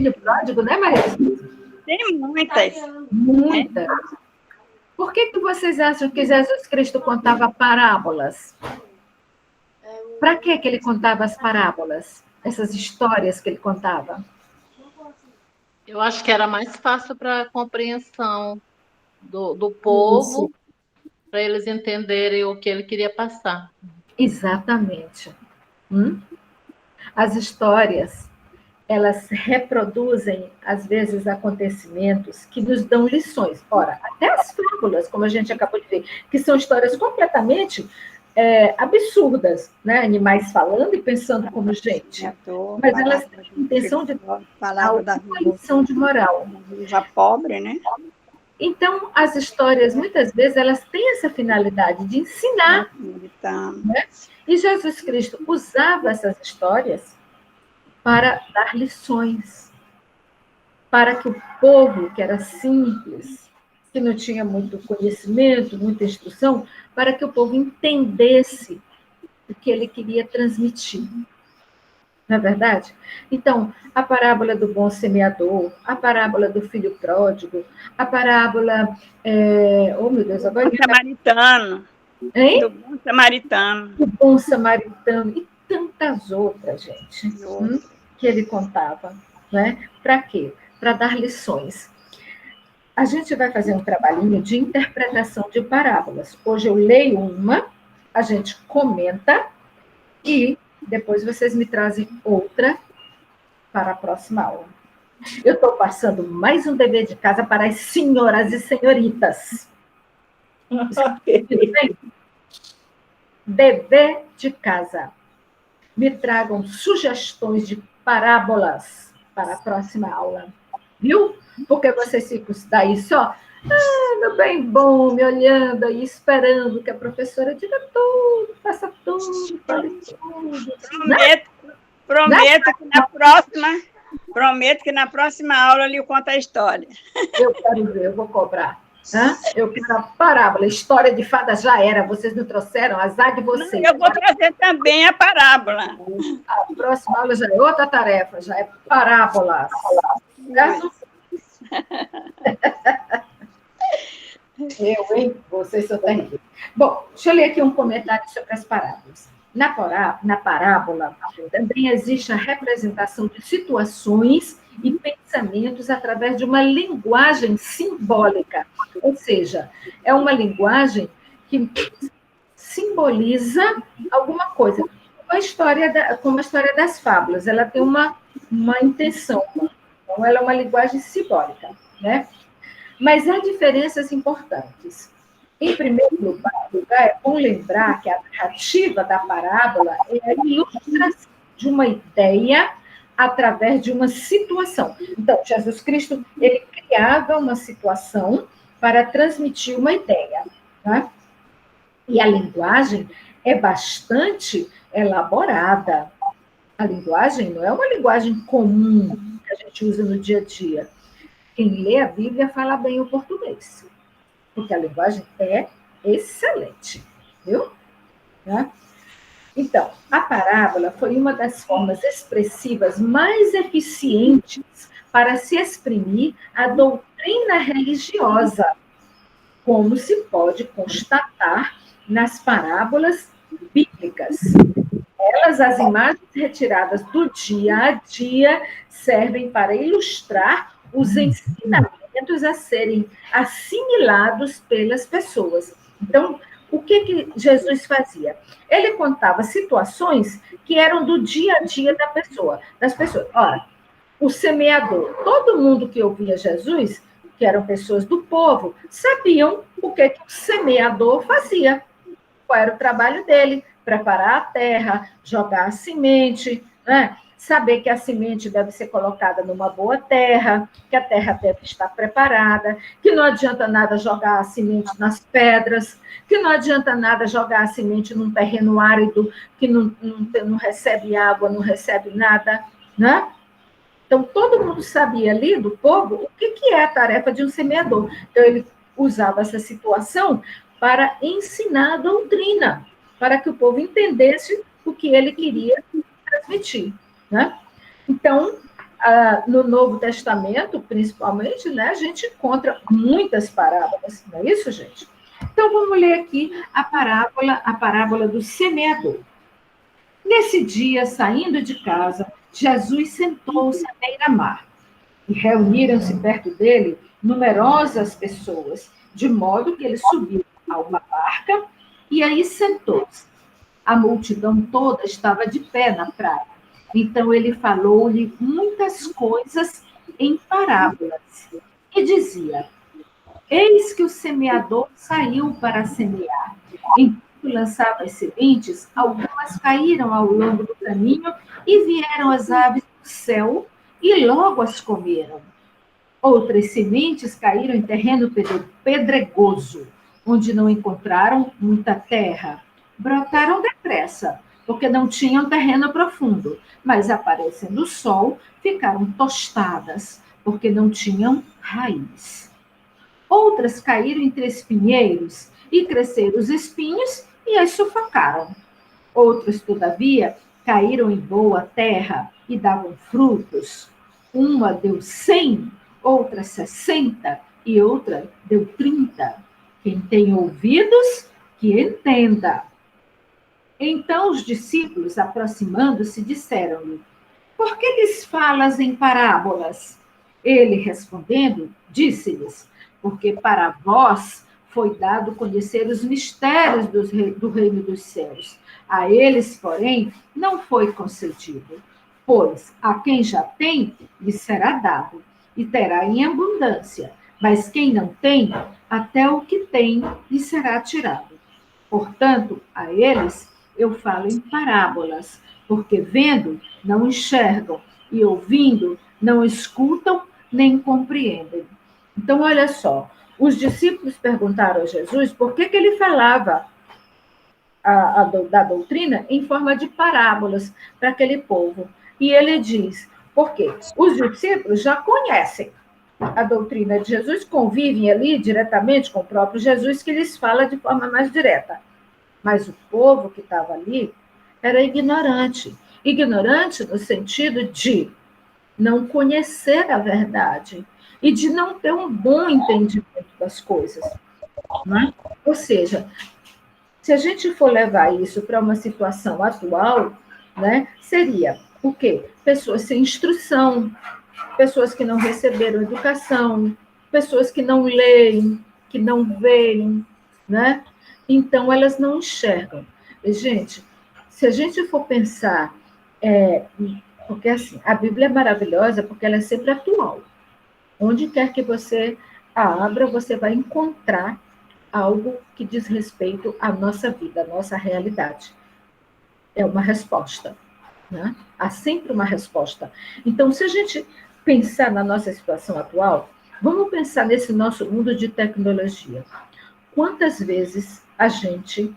filho pródigo, né, Maria? Tem muitas. Muitas. Por que vocês acham que Jesus Cristo contava parábolas? Para que ele contava as parábolas? Essas histórias que ele contava? Eu acho que era mais fácil para a compreensão do povo, para eles entenderem o que ele queria passar. Exatamente. As histórias, elas reproduzem, às vezes, acontecimentos que nos dão lições. Ora, até as fábulas, como a gente acabou de ver, que são histórias completamente absurdas, né? Animais falando e pensando como gente. Mas elas têm a intenção de dar uma lição de moral. Já pobre, né? Então, as histórias, muitas vezes, elas têm essa finalidade de ensinar. Né? E Jesus Cristo usava essas histórias para dar lições, para que o povo, que era simples, que não tinha muito conhecimento, muita instrução, para que o povo entendesse o que ele queria transmitir. Não é verdade? Então, a parábola do bom semeador, a parábola do filho pródigo, a parábola... Oh, meu Deus, agora... Do samaritano. Hein? Do bom samaritano. Do bom samaritano e tantas outras, gente, que ele contava. Né? Para quê? Para dar lições. A gente vai fazer um trabalhinho de interpretação de parábolas. Hoje eu leio uma, a gente comenta e depois vocês me trazem outra para a próxima aula. Eu estou passando mais um dever de casa para as senhoras e senhoritas. Dever de casa. Me tragam sugestões de parábolas para a próxima aula. Viu? Porque vocês ficam daí só, meu bem bom, me olhando aí, esperando que a professora diga tudo, faça tudo, fale tudo. Prometo que na próxima aula eu lhe conto a história. Eu quero ver, eu vou cobrar. Eu quero a parábola. História de fada já era, vocês não trouxeram? Azar de vocês. Não, eu vou trazer também a parábola. A próxima aula já é outra tarefa, já é parábola. Certo? Hein? Vocês são terríveis. Bom, deixa eu ler aqui um comentário sobre as parábolas. Na parábola, também existe a representação de situações e pensamentos através de uma linguagem simbólica. Ou seja, é uma linguagem que simboliza alguma coisa. Como a história das fábulas, ela tem uma intenção. Então, ela é uma linguagem simbólica, né? Mas há diferenças importantes. Em primeiro lugar, é bom lembrar que a narrativa da parábola é a ilustração de uma ideia através de uma situação. Então, Jesus Cristo, ele criava uma situação para transmitir uma ideia, né? E a linguagem é bastante elaborada. A linguagem não é uma linguagem comum que a gente usa no dia a dia. Quem lê a Bíblia fala bem o português, porque a linguagem é excelente, viu? Né? Então, a parábola foi uma das formas expressivas mais eficientes para se exprimir a doutrina religiosa, como se pode constatar nas parábolas bíblicas. As imagens retiradas do dia a dia servem para ilustrar os ensinamentos a serem assimilados pelas pessoas. Então, o que Jesus fazia? Ele contava situações que eram do dia a dia das pessoas. Ora, o semeador, todo mundo que ouvia Jesus, que eram pessoas do povo, sabiam o que o semeador fazia. Qual era o trabalho dele? Preparar a terra, jogar a semente, né? Saber que a semente deve ser colocada numa boa terra, que a terra deve estar preparada, que não adianta nada jogar a semente nas pedras, que não adianta nada jogar a semente num terreno árido, que não recebe água, não recebe nada, né? Então, todo mundo sabia ali do povo o que é a tarefa de um semeador. Então, ele usava essa situação para ensinar a doutrina, para que o povo entendesse o que ele queria transmitir. Né? Então, no Novo Testamento, principalmente, né, a gente encontra muitas parábolas, não é isso, gente? Então, vamos ler aqui a parábola do semeador. Nesse dia, saindo de casa, Jesus sentou-se à beira-mar, e reuniram-se perto dele numerosas pessoas, de modo que ele subiu a uma barca e aí sentou-se. A multidão toda estava de pé na praia. Então ele falou-lhe muitas coisas em parábolas e dizia: Eis que o semeador saiu para semear. Enquanto lançava as sementes, algumas caíram ao longo do caminho e vieram as aves do céu e logo as comeram. Outras sementes caíram em terreno pedregoso, onde não encontraram muita terra. Brotaram depressa, porque não tinham terreno profundo, mas aparecendo o sol, ficaram tostadas, porque não tinham raiz. Outras caíram entre espinheiros, e cresceram os espinhos e as sufocaram. Outras, todavia, caíram em boa terra e davam frutos. Uma deu 100, outra 60 e outra deu 30. Quem tem ouvidos, que entenda. Então os discípulos, aproximando-se, disseram-lhe: Por que lhes falas em parábolas? Ele, respondendo, disse-lhes: Porque para vós foi dado conhecer os mistérios do reino dos céus. A eles, porém, não foi concedido. Pois a quem já tem, lhe será dado, e terá em abundância. Mas quem não tem, até o que tem, lhe será tirado. Portanto, a eles eu falo em parábolas, porque vendo, não enxergam, e ouvindo, não escutam, nem compreendem. Então, olha só, os discípulos perguntaram a Jesus por que ele falava da doutrina em forma de parábolas para aquele povo. E ele diz, por quê? Os discípulos já conhecem a doutrina de Jesus, convivem ali diretamente com o próprio Jesus, que lhes fala de forma mais direta. Mas o povo que estava ali era ignorante. Ignorante no sentido de não conhecer a verdade e de não ter um bom entendimento das coisas. Né? Ou seja, se a gente for levar isso para uma situação atual, né, seria o quê? Pessoas sem instrução, pessoas que não receberam educação, pessoas que não leem, que não veem, né? Então, elas não enxergam. E, gente, se a gente for pensar, porque assim, a Bíblia é maravilhosa porque ela é sempre atual. Onde quer que você a abra, você vai encontrar algo que diz respeito à nossa vida, à nossa realidade. É uma resposta, né? Há sempre uma resposta. Então, se a gente pensar na nossa situação atual, vamos pensar nesse nosso mundo de tecnologia. Quantas vezes a gente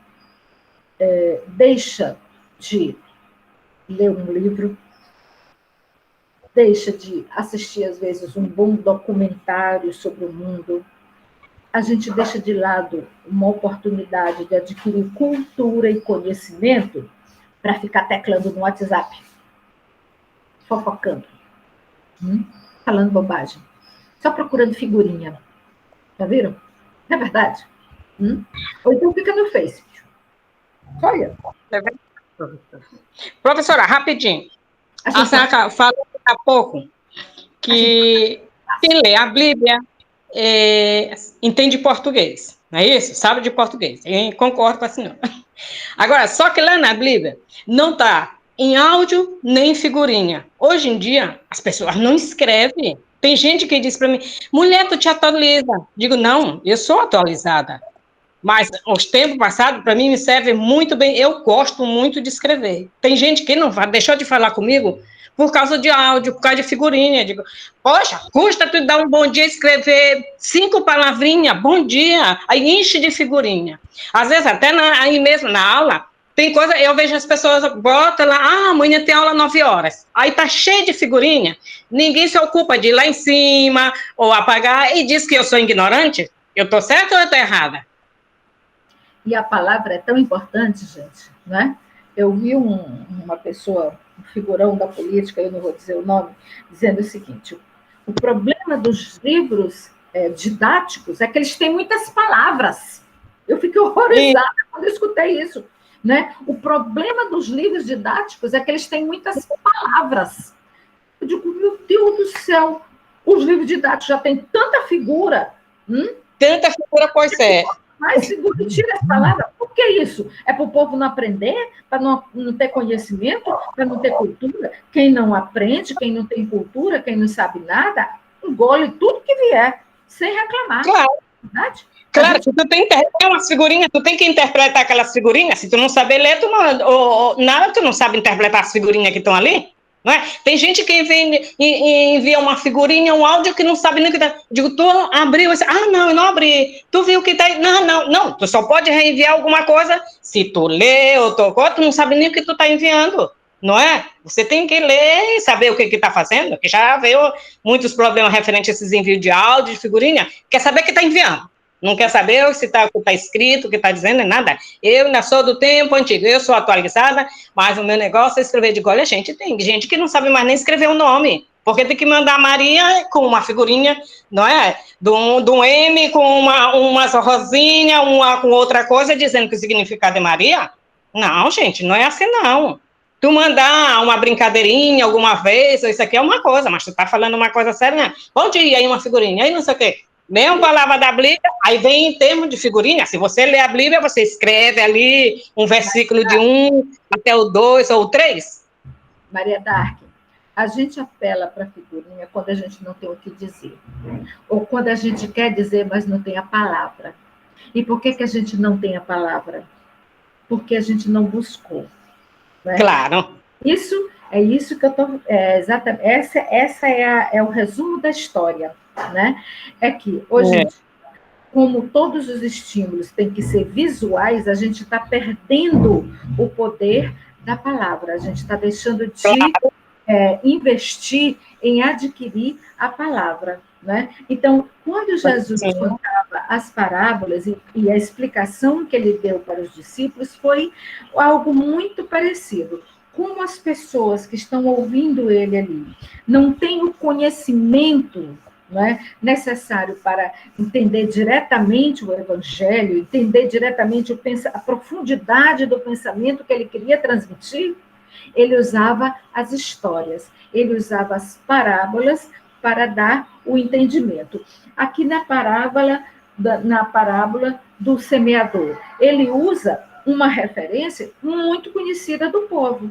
deixa de ler um livro, deixa de assistir, às vezes, um bom documentário sobre o mundo, a gente deixa de lado uma oportunidade de adquirir cultura e conhecimento para ficar teclando no WhatsApp, fofocando, falando bobagem, só procurando figurinha. Já viram? Não é verdade? Ou então fica no Face. Olha. Professora, rapidinho. A senhora falou há pouco que quem lê a Bíblia entende português, não é isso? Sabe de português. Eu concordo com a senhora. Agora, só que lá na Bíblia não está em áudio nem em figurinha. Hoje em dia, as pessoas não escrevem. Tem gente que diz para mim, mulher, tu te atualiza. Digo, não, eu sou atualizada. Mas os tempos passados, para mim, me serve muito bem. Eu gosto muito de escrever. Tem gente que não deixou de falar comigo por causa de áudio, por causa de figurinha. Digo, poxa, custa tu dar um bom dia, escrever 5 palavrinhas, bom dia, aí enche de figurinha. Às vezes, até aí mesmo na aula, tem coisa, eu vejo as pessoas, botam lá, amanhã tem aula 9 horas. Aí tá cheio de figurinha, ninguém se ocupa de ir lá em cima, ou apagar, e diz que eu sou ignorante. Eu tô certa ou eu tô errada? E a palavra é tão importante, gente, né? Eu vi uma pessoa figurão da política, eu não vou dizer o nome, dizendo o seguinte: o problema dos livros didáticos é que eles têm muitas palavras. Eu fiquei horrorizada quando eu escutei isso. Né? O problema dos livros didáticos é que eles têm muitas palavras. Eu digo, meu Deus do céu, os livros didáticos já têm tanta figura. Tanta figura, pois é. Mais figura, tira as palavras. Por que isso? É para o povo não aprender? Para não ter conhecimento? Para não ter cultura? Quem não aprende, quem não tem cultura, quem não sabe nada, engole tudo que vier, sem reclamar. Claro. Verdade? Claro, que tu tem que interpretar umas figurinhas, tu tem que interpretar aquelas figurinhas. Se tu não saber ler, nada, tu não sabe interpretar as figurinhas que estão ali. Não é? Tem gente que envia uma figurinha, um áudio que não sabe nem o que está. Digo, tu abriu esse. Ah, não, eu não abri. Tu viu o que está aí? Não. Tu só pode reenviar alguma coisa se tu lê ou tocou, tu não sabe nem o que tu está enviando. Não é? Você tem que ler e saber o que está fazendo, que já veio muitos problemas referentes a esses envios de áudio, de figurinha. Quer saber o que está enviando. Não quer saber se o que está escrito, o que está dizendo, nada. Eu ainda sou do tempo antigo, eu sou atualizada, mas o meu negócio é escrever. Digo, olha, gente, tem gente que não sabe mais nem escrever o nome, porque tem que mandar Maria com uma figurinha, não é? De um M com umas rosinhas, uma com outra coisa, dizendo que o significado é Maria. Não, gente, não é assim, não. Tu mandar uma brincadeirinha alguma vez, isso aqui é uma coisa, mas tu está falando uma coisa séria, né? Bom dia, aí uma figurinha, aí não sei o quê. Mesma palavra da Bíblia, aí vem em termos de figurinha. Se você lê a Bíblia, você escreve ali um versículo de 1 até o 2 ou o 3. Maria Dark, a gente apela para a figurinha quando a gente não tem o que dizer. Ou quando a gente quer dizer, mas não tem a palavra. E por que a gente não tem a palavra? Porque a gente não buscou. Né? Claro. Isso que eu estou... exatamente. Essa é o resumo da história. Né? É que hoje, como todos os estímulos têm que ser visuais, a gente está perdendo o poder da palavra, a gente está deixando de investir em adquirir a palavra. Né? Então, quando Jesus contava as parábolas e a explicação que ele deu para os discípulos foi algo muito parecido. Como as pessoas que estão ouvindo ele ali não têm o conhecimento, né, necessário para entender diretamente o Evangelho, entender diretamente a profundidade do pensamento que ele queria transmitir, ele usava as histórias, ele usava as parábolas para dar o entendimento. Aqui na parábola do semeador, ele usa uma referência muito conhecida do povo.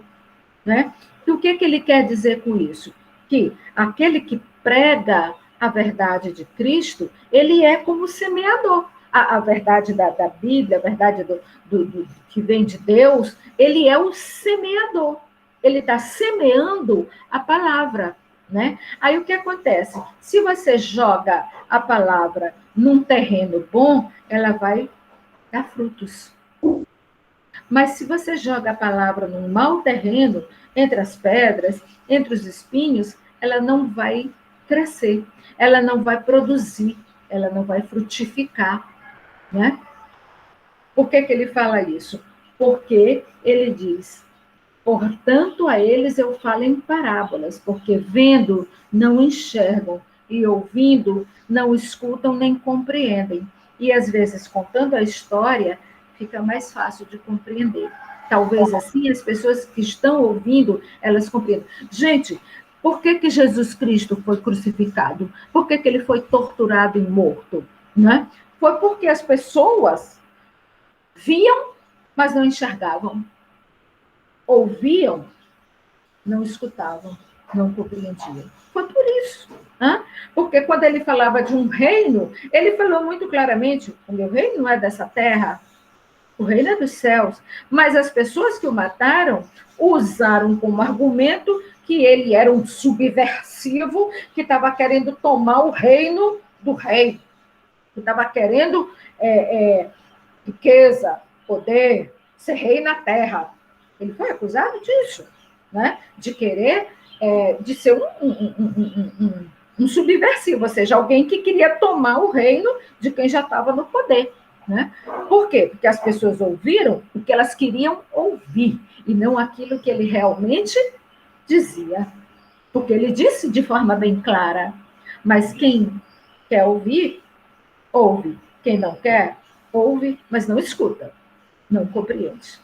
Né? E o que ele quer dizer com isso? Que aquele que prega a verdade de Cristo, ele é como semeador. A verdade da Bíblia, a verdade que vem de Deus, ele é o semeador. Ele está semeando a palavra. Né? Aí o que acontece? Se você joga a palavra num terreno bom, ela vai dar frutos. Mas se você joga a palavra num mau terreno, entre as pedras, entre os espinhos, ela não vai crescer, ela não vai produzir, ela não vai frutificar. Né? Por que ele fala isso? Porque ele diz, portanto, a eles eu falo em parábolas, porque vendo não enxergam e ouvindo não escutam nem compreendem. E às vezes, contando a história, fica mais fácil de compreender. Talvez assim as pessoas que estão ouvindo, elas compreendam. Gente, por que Jesus Cristo foi crucificado? Por que ele foi torturado e morto? Né? Foi porque as pessoas viam, mas não enxergavam. Ouviam, não escutavam, não compreendiam. Foi por isso. Porque quando ele falava de um reino, ele falou muito claramente, o meu reino não é dessa terra, o reino é dos céus. Mas as pessoas que o mataram usaram como argumento que ele era um subversivo que estava querendo tomar o reino do rei, que estava querendo riqueza, poder, ser rei na terra. Ele foi acusado disso, né? De querer, de ser um subversivo, ou seja, alguém que queria tomar o reino de quem já estava no poder. Né? Por quê? Porque as pessoas ouviram o que elas queriam ouvir, e não aquilo que ele realmente dizia, porque ele disse de forma bem clara, mas quem quer ouvir, ouve. Quem não quer, ouve, mas não escuta, não compreende.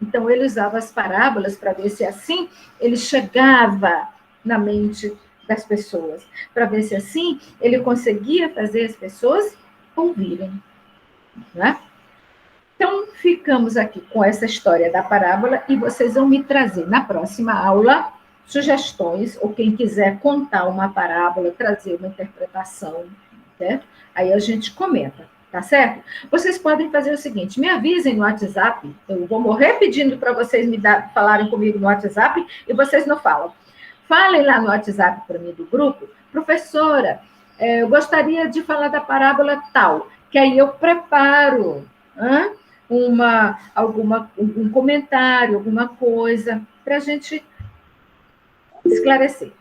Então, ele usava as parábolas para ver se assim ele chegava na mente das pessoas, para ver se assim ele conseguia fazer as pessoas ouvirem. Né? Então, ficamos aqui com essa história da parábola e vocês vão me trazer na próxima aula sugestões, ou quem quiser contar uma parábola, trazer uma interpretação, certo? Aí a gente comenta, tá certo? Vocês podem fazer o seguinte, me avisem no WhatsApp, eu vou morrer pedindo para vocês falarem comigo no WhatsApp e vocês não falam. Falem lá no WhatsApp para mim do grupo, professora, eu gostaria de falar da parábola tal, que aí eu preparo algum comentário, alguma coisa, para a gente esclarecer.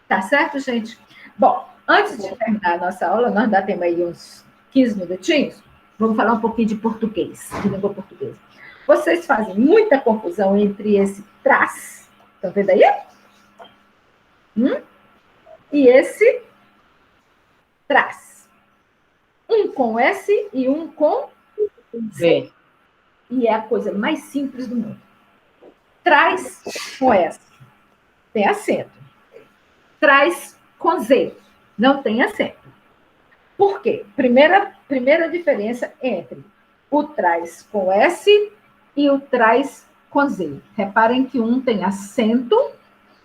Tá certo, gente? Bom, antes de terminar a nossa aula, nós ainda temos aí uns 15 minutinhos, vamos falar um pouquinho de português, de língua portuguesa. Vocês fazem muita confusão entre esse traz, estão vendo aí? E esse traz. Um com S e um com Z. E é a coisa mais simples do mundo. Traz com S. Tem acento. Traz com Z. Não tem acento. Por quê? Primeira diferença entre o traz com S e o traz com Z. Reparem que um tem acento,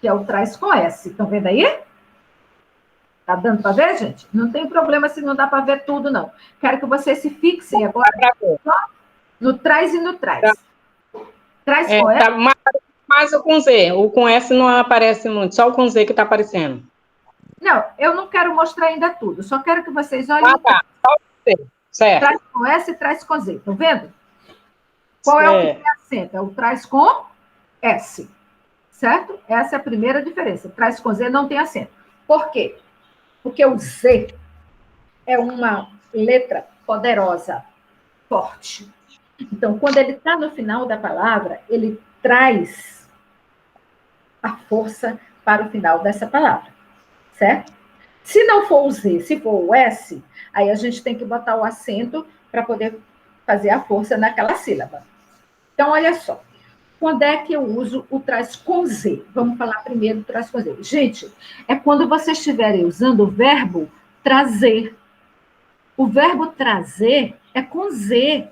que é o traz com S. Estão vendo aí? Tá dando para ver, gente? Não tem problema se não dá para ver tudo, não. Quero que vocês se fixem agora só no traz e no traz. Traz com S. Tá mais o com Z. O com S não aparece muito, só o com Z que está aparecendo. Não, eu não quero mostrar ainda tudo. Só quero que vocês olhem. Tá. Só o Z. Certo. Traz com S e traz com Z. Estão vendo? Qual é o que tem acento? É o traz com S. Certo? Essa é a primeira diferença. Traz com Z não tem acento. Por quê? Porque o Z é uma letra poderosa, forte. Então, quando ele está no final da palavra, ele traz a força para o final dessa palavra, certo? Se não for o Z, se for o S, aí a gente tem que botar o acento para poder fazer a força naquela sílaba. Então, olha só. Quando é que eu uso o traz com Z? Vamos falar primeiro do traz com Z. Gente, é quando vocês estiverem usando o verbo trazer. O verbo trazer é com Z.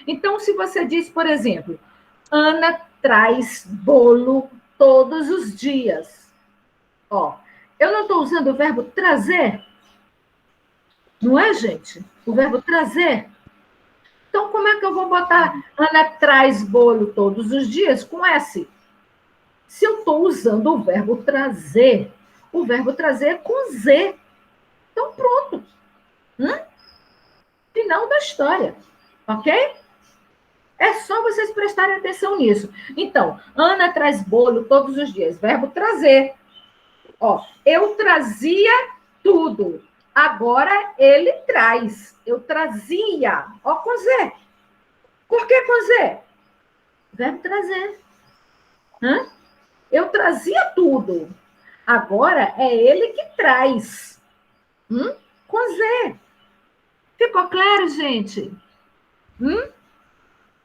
Então, se você diz, por exemplo, Ana traz bolo todos os dias. Ó, eu não estou usando o verbo trazer? Não é, gente? O verbo trazer. Então, como é que eu vou botar Ana traz bolo todos os dias com S? Se eu estou usando o verbo trazer é com Z. Então, pronto. Final da história. Ok? É só vocês prestarem atenção nisso. Então, Ana traz bolo todos os dias. Verbo trazer. Ó, eu trazia tudo. Agora ele traz. Eu trazia. Ó, com Z. Por que com Z? Verbo trazer. Eu trazia tudo. Agora é ele que traz. Com Z. Ficou claro, gente?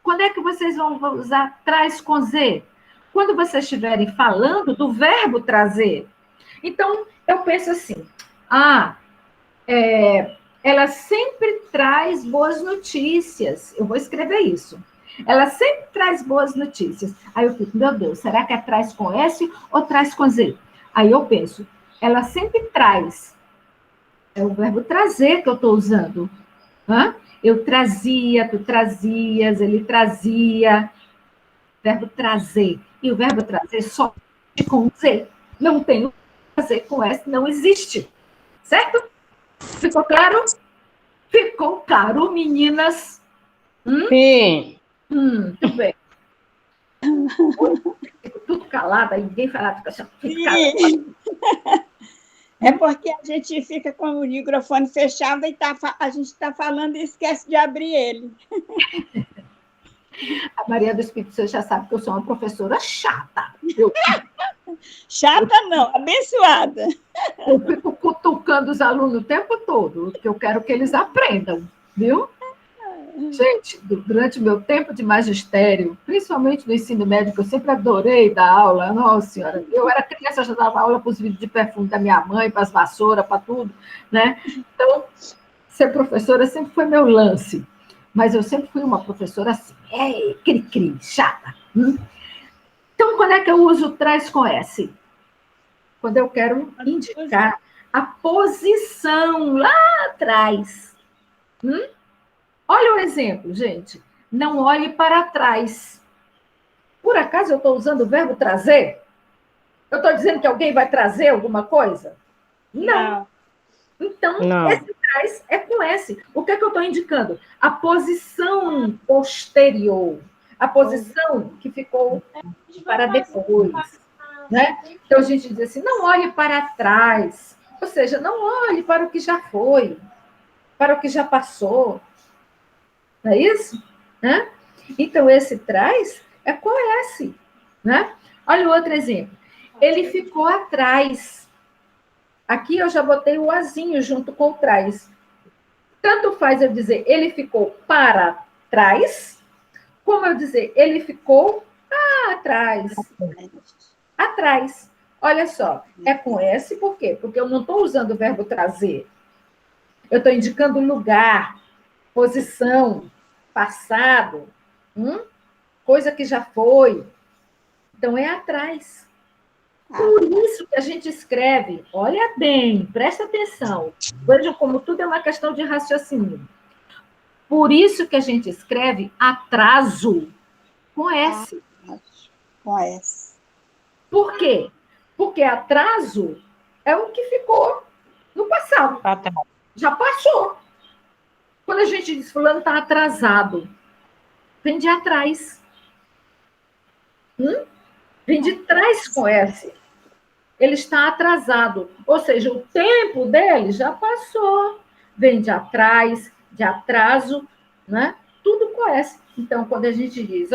Quando é que vocês vão usar traz com Z? Quando vocês estiverem falando do verbo trazer. Então, eu penso assim, ela sempre traz boas notícias. Eu vou escrever isso. Ela sempre traz boas notícias. Aí eu fico, meu Deus, será que é traz com S ou traz com Z? Aí eu penso, ela sempre traz. É o verbo trazer que eu estou usando. Eu trazia, tu trazias, ele trazia. Verbo trazer. E o verbo trazer só com Z. Não tem o trazer com S, não existe. Certo? Ficou claro? Ficou claro, meninas? Sim. Muito bem. Fico tudo calada, ninguém fala. Sim. É porque a gente fica com o microfone fechado e a gente está falando e esquece de abrir ele. A Maria do Espírito Santo já sabe que eu sou uma professora chata. Chata não, abençoada. Eu fico cutucando os alunos o tempo todo, porque eu quero que eles aprendam, viu? Gente, durante o meu tempo de magistério, principalmente no ensino médio, que eu sempre adorei dar aula, nossa senhora, eu era criança, eu já dava aula para os vidros de perfume da minha mãe, para as vassouras, para tudo, né? Então, ser professora sempre foi meu lance, mas eu sempre fui uma professora assim, cri-cri, chata. Então, quando é que eu uso o traz com S? Quando eu quero indicar a posição lá atrás. Olha o exemplo, gente. Não olhe para trás. Por acaso eu estou usando o verbo trazer? Eu estou dizendo que alguém vai trazer alguma coisa? Não. Então, Não. esse trás é com S. O que é que eu estou indicando? A posição posterior. A posição que ficou para depois. Né? Então, a gente diz assim, não olhe para trás. Ou seja, não olhe para o que já foi, para o que já passou. Não é isso? Né? Então, esse traz é com S. Né? Olha o outro exemplo. Ele ficou atrás. Aqui eu já botei o azinho junto com o trás. Tanto faz eu dizer ele ficou para trás, como eu dizer ele ficou atrás. Atrás. Olha só, é com S, por quê? Porque eu não estou usando o verbo trazer. Eu estou indicando lugar, posição, passado, coisa que já foi. Então, é atrás. Por isso que a gente escreve, olha bem, presta atenção. Vejam como tudo é uma questão de raciocínio. Por isso que a gente escreve atraso com S. Com S. Por quê? Porque atraso é o que ficou no passado. Já passou. Quando a gente diz fulano está atrasado, vem de atrás. Vem de trás com S. Ele está atrasado. Ou seja, o tempo dele já passou. Vem de atrás, de atraso, né? Tudo com S. Então, quando a gente diz,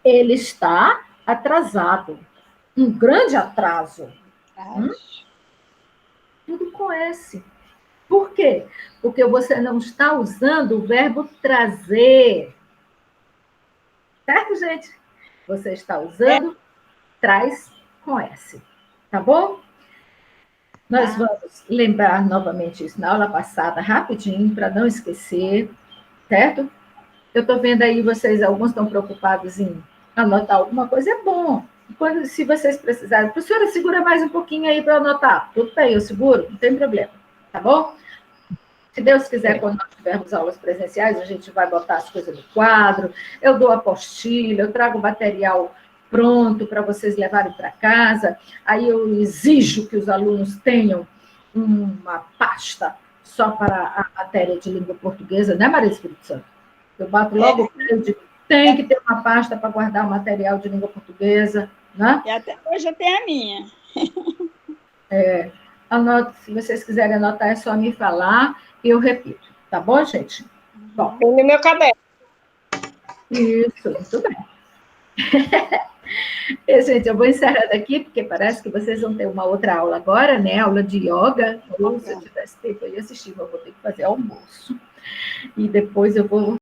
ele está atrasado. Um grande atraso. Tudo com S. Por quê? Porque você não está usando o verbo trazer. Certo, gente? Você está usando traz com S. Tá bom? Nós vamos lembrar novamente isso na aula passada, rapidinho, para não esquecer. Certo? Eu estou vendo aí vocês, alguns estão preocupados em anotar alguma coisa, é bom. Quando, se vocês precisarem, professora, segura mais um pouquinho aí para anotar. Tudo bem, eu seguro, não tem problema. Tá bom? Se Deus quiser, quando nós tivermos aulas presenciais, a gente vai botar as coisas no quadro, eu dou apostila, eu trago material pronto para vocês levarem para casa, aí eu exijo que os alunos tenham uma pasta só para a matéria de língua portuguesa, né, Maria Espírito Santo? Eu bato logo eu digo, tem que ter uma pasta para guardar o material de língua portuguesa, né? E até hoje eu tenho a minha. Anote, se vocês quiserem anotar, é só me falar e eu repito. Tá bom, gente? Bom, tem no meu caderno. Isso, muito bem. E, gente, eu vou encerrando aqui, porque parece que vocês vão ter uma outra aula agora, né? Aula de yoga. Ou se eu tivesse tempo, eu ia assistir, mas eu vou ter que fazer almoço. E depois eu vou